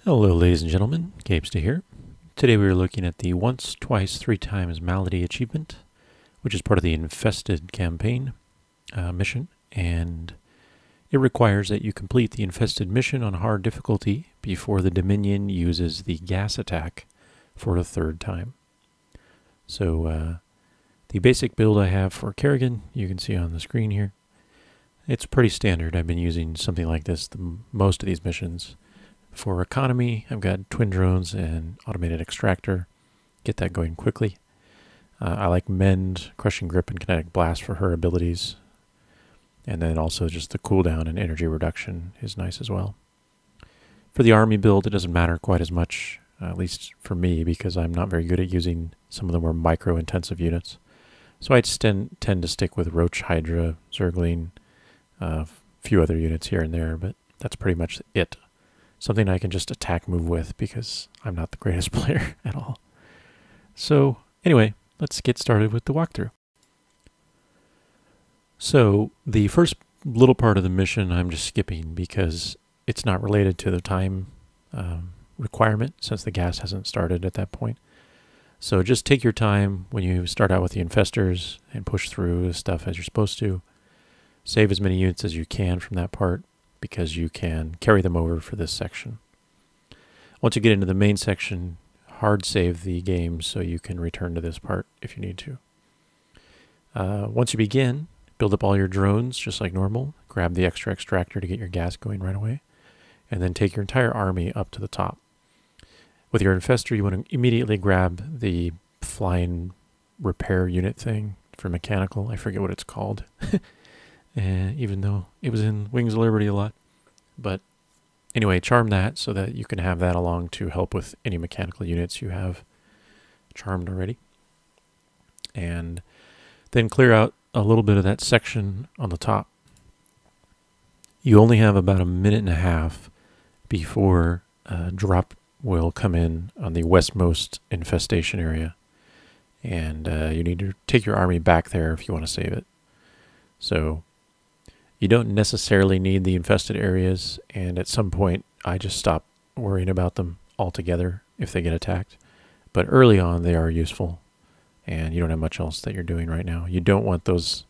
Hello ladies and gentlemen, gabestah here. Today we are looking at the once, twice, three times Malady achievement, which is part of the Infested campaign mission, and it requires that you complete the Infested mission on hard difficulty before the Dominion uses the gas attack for the third time. So the basic build I have for Kerrigan, you can see on the screen here. It's pretty standard. I've been using something like this most of these missions. For economy, I've got twin drones and automated extractor. Get that going quickly. I like Mend, Crushing Grip, and Kinetic Blast for her abilities. And then also just the cooldown and energy reduction is nice as well. For the army build, it doesn't matter quite as much, at least for me, because I'm not very good at using some of the more micro-intensive units. So I tend to stick with Roach, Hydra, Zergling, a few other units here and there, but that's pretty much it. Something I can just attack move with because I'm not the greatest player at all. So anyway, let's get started with the walkthrough. So the first little part of the mission I'm just skipping because it's not related to the time requirement since the gas hasn't started at that point. So just take your time when you start out with the infestors and push through the stuff as you're supposed to. Save as many units as you can from that part, because you can carry them over for this section. Once you get into the main section, hard save the game so you can return to this part if you need to. Once you begin, build up all your drones just like normal. Grab the extra extractor to get your gas going right away. And then take your entire army up to the top. With your infestor, you want to immediately grab the flying repair unit thing for mechanical. I forget what it's called. Even though it was in Wings of Liberty a lot. But anyway, charm that so that you can have that along to help with any mechanical units you have charmed already. And then clear out a little bit of that section on the top. You only have about a minute and a half before a drop will come in on the westmost infestation area. And you need to take your army back there if you want to save it. So you don't necessarily need the infested areas, and at some point I just stop worrying about them altogether if they get attacked. But early on they are useful, and you don't have much else that you're doing right now. You don't want those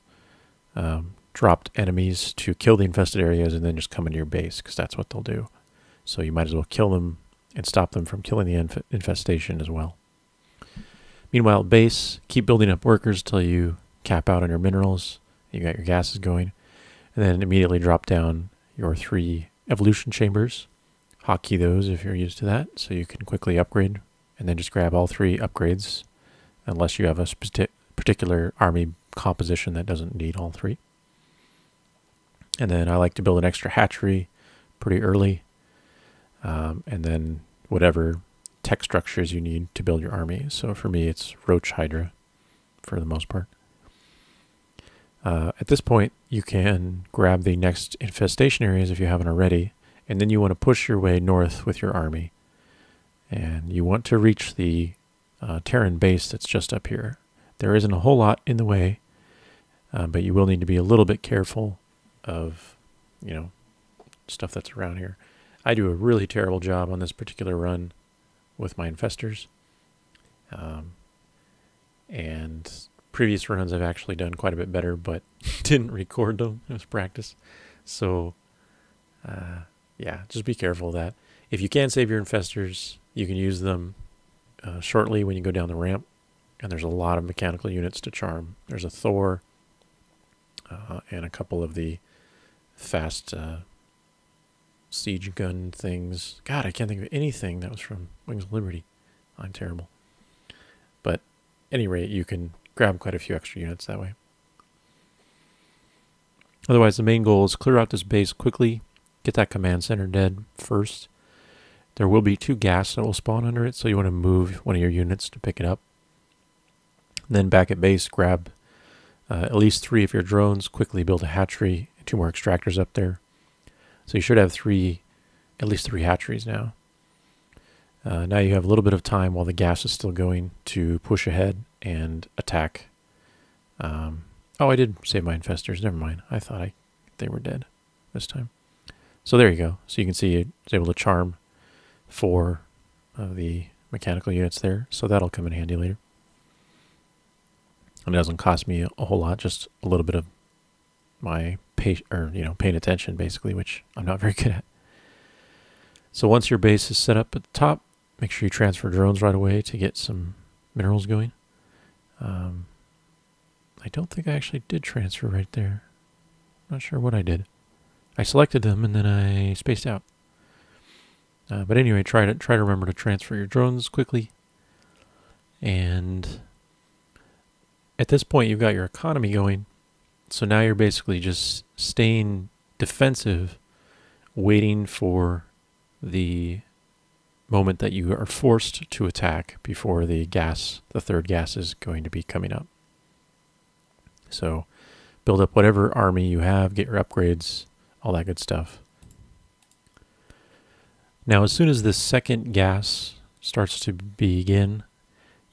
dropped enemies to kill the infested areas and then just come into your base, because that's what they'll do. So you might as well kill them and stop them from killing the infestation as well. Meanwhile, base, keep building up workers till you cap out on your minerals. You got your gases going. And then immediately drop down your 3 evolution chambers. Hotkey those if you're used to that, so you can quickly upgrade. And then just grab all 3 upgrades, unless you have a particular army composition that doesn't need all 3. And then I like to build an extra hatchery pretty early. And then whatever tech structures you need to build your army. So for me, it's Roach Hydra for the most part. At this point, you can grab the next infestation areas if you haven't already, and then you want to push your way north with your army. And you want to reach the Terran Base that's just up here. There isn't a whole lot in the way, but you will need to be a little bit careful of, stuff that's around here. I do a really terrible job on this particular run with my infestors. And previous runs I've actually done quite a bit better, but didn't record them. It was practice. So, yeah, just be careful of that. If you can save your infestors, you can use them shortly when you go down the ramp. And there's a lot of mechanical units to charm. There's a Thor and a couple of the fast siege gun things. God, I can't think of anything that was from Wings of Liberty. I'm terrible. But at any rate, you can grab quite a few extra units that way. Otherwise, the main goal is clear out this base quickly, get that command center dead first. There will be 2 gas that will spawn under it, so you want to move one of your units to pick it up. And then back at base, grab at least 3 of your drones, quickly build a hatchery, and 2 more extractors up there. So you should have at least 3 hatcheries now. Now you have a little bit of time while the gas is still going to push ahead and attack. Oh, I did save my infestors. Never mind. I thought I they were dead this time. So there you go. So you can see it's able to charm 4 of the mechanical units there. So that'll come in handy later. And it doesn't cost me a whole lot, just a little bit of my paying attention basically, which I'm not very good at. So once your base is set up at the top, make sure you transfer drones right away to get some minerals going. I don't think I actually did transfer right there. Not sure what I did. I selected them and then I spaced out. But anyway, try to remember to transfer your drones quickly. And at this point, you've got your economy going. So now you're basically just staying defensive, waiting for the moment that you are forced to attack before the third gas is going to be coming up. So build up whatever army you have, get your upgrades, all that good stuff. Now, as soon as the second gas starts to begin,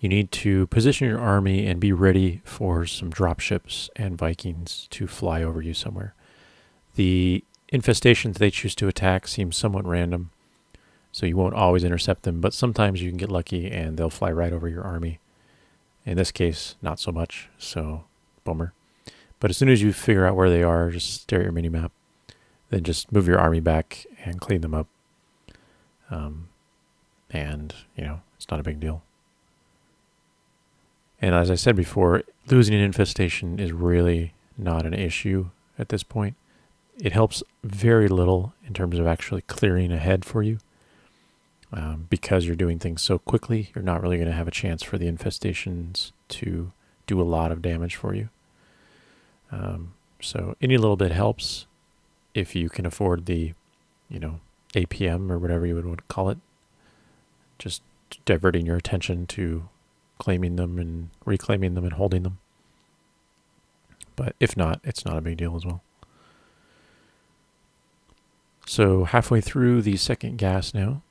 you need to position your army and be ready for some dropships and Vikings to fly over you somewhere. The infestations they choose to attack seem somewhat random, so you won't always intercept them, but sometimes you can get lucky and they'll fly right over your army. In this case, not so much, so bummer. But as soon as you figure out where they are, just stare at your mini-map, then just move your army back and clean them up. And, it's not a big deal. And as I said before, losing an infestation is really not an issue at this point. It helps very little in terms of actually clearing ahead for you. Because you're doing things so quickly, you're not really going to have a chance for the infestations to do a lot of damage for you. So any little bit helps if you can afford the, APM or whatever you would want to call it. Just diverting your attention to claiming them and reclaiming them and holding them. But if not, it's not a big deal as well. So halfway through the second gas now.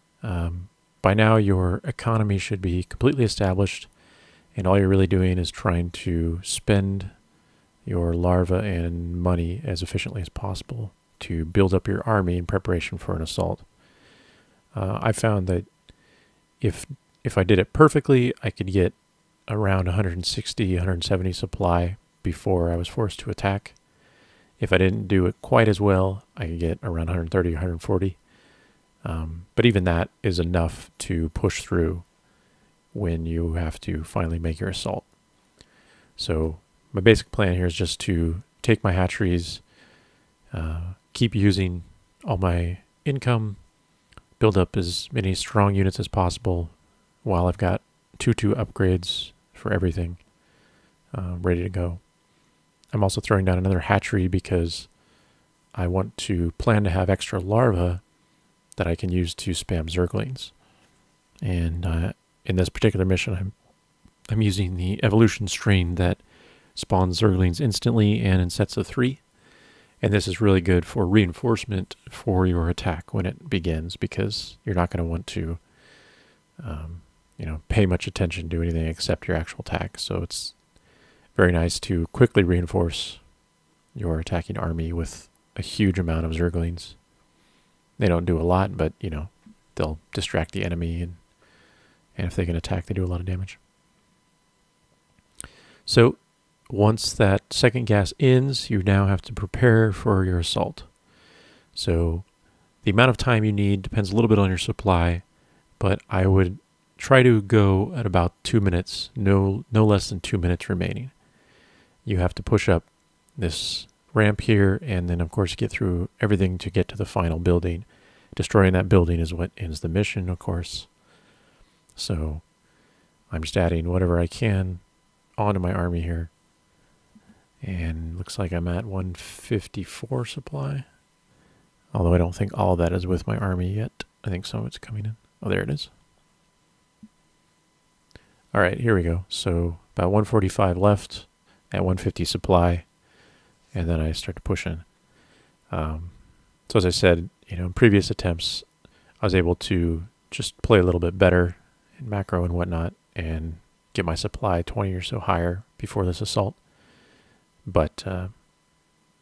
By now your economy should be completely established, and all you're really doing is trying to spend your larva and money as efficiently as possible to build up your army in preparation for an assault. I found that if I did it perfectly, I could get around 160, 170 supply before I was forced to attack. If I didn't do it quite as well, I could get around 130, 140. But even that is enough to push through when you have to finally make your assault. So my basic plan here is just to take my hatcheries, keep using all my income, build up as many strong units as possible while I've got 2 upgrades for everything ready to go. I'm also throwing down another hatchery because I want to plan to have extra larvae that I can use to spam zerglings. And in this particular mission, I'm using the evolution strain that spawns zerglings instantly and in sets of 3. And this is really good for reinforcement for your attack when it begins, because you're not going to want to pay much attention to anything except your actual attack. So it's very nice to quickly reinforce your attacking army with a huge amount of zerglings. They don't do a lot, but, they'll distract the enemy, and if they can attack, they do a lot of damage. So once that second gas ends, you now have to prepare for your assault. So the amount of time you need depends a little bit on your supply, but I would try to go at about 2 minutes, no less than 2 minutes remaining. You have to push up this ramp here, and then of course get through everything to get to the final building. Destroying that building is what ends the mission, of course. So I'm just adding whatever I can onto my army here. And looks like I'm at 154 supply. Although I don't think all of that is with my army yet. I think some of it's coming in. Oh, there it is. All right, here we go. So about 145 left at 150 supply. And then I start to push in. So as I said, in previous attempts, I was able to just play a little bit better in macro and whatnot and get my supply 20 or so higher before this assault. But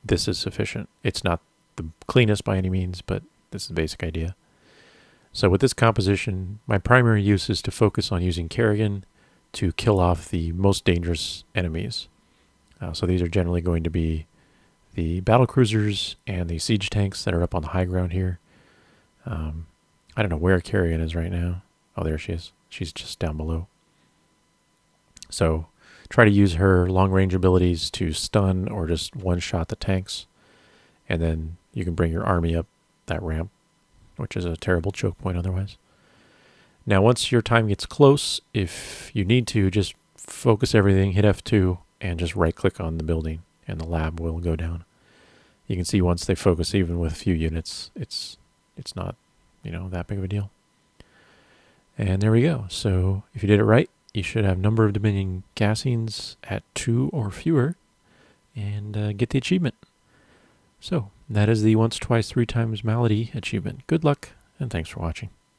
this is sufficient. It's not the cleanest by any means, but this is the basic idea. So with this composition, my primary use is to focus on using Kerrigan to kill off the most dangerous enemies. So these are generally going to be the battle cruisers and the siege tanks that are up on the high ground here. I don't know where Kerrigan is right now. Oh, there she is. She's just down below. So try to use her long-range abilities to stun or just one-shot the tanks. And then you can bring your army up that ramp, which is a terrible choke point otherwise. Now, once your time gets close, if you need to, just focus everything, hit F2, and just right-click on the building, and the lab will go down. You can see once they focus, even with a few units, it's not, that big of a deal. And there we go. So if you did it right, you should have number of Dominion gassings at 2 or fewer, and get the achievement. So that is the once, twice, 3 times Malady achievement. Good luck, and thanks for watching.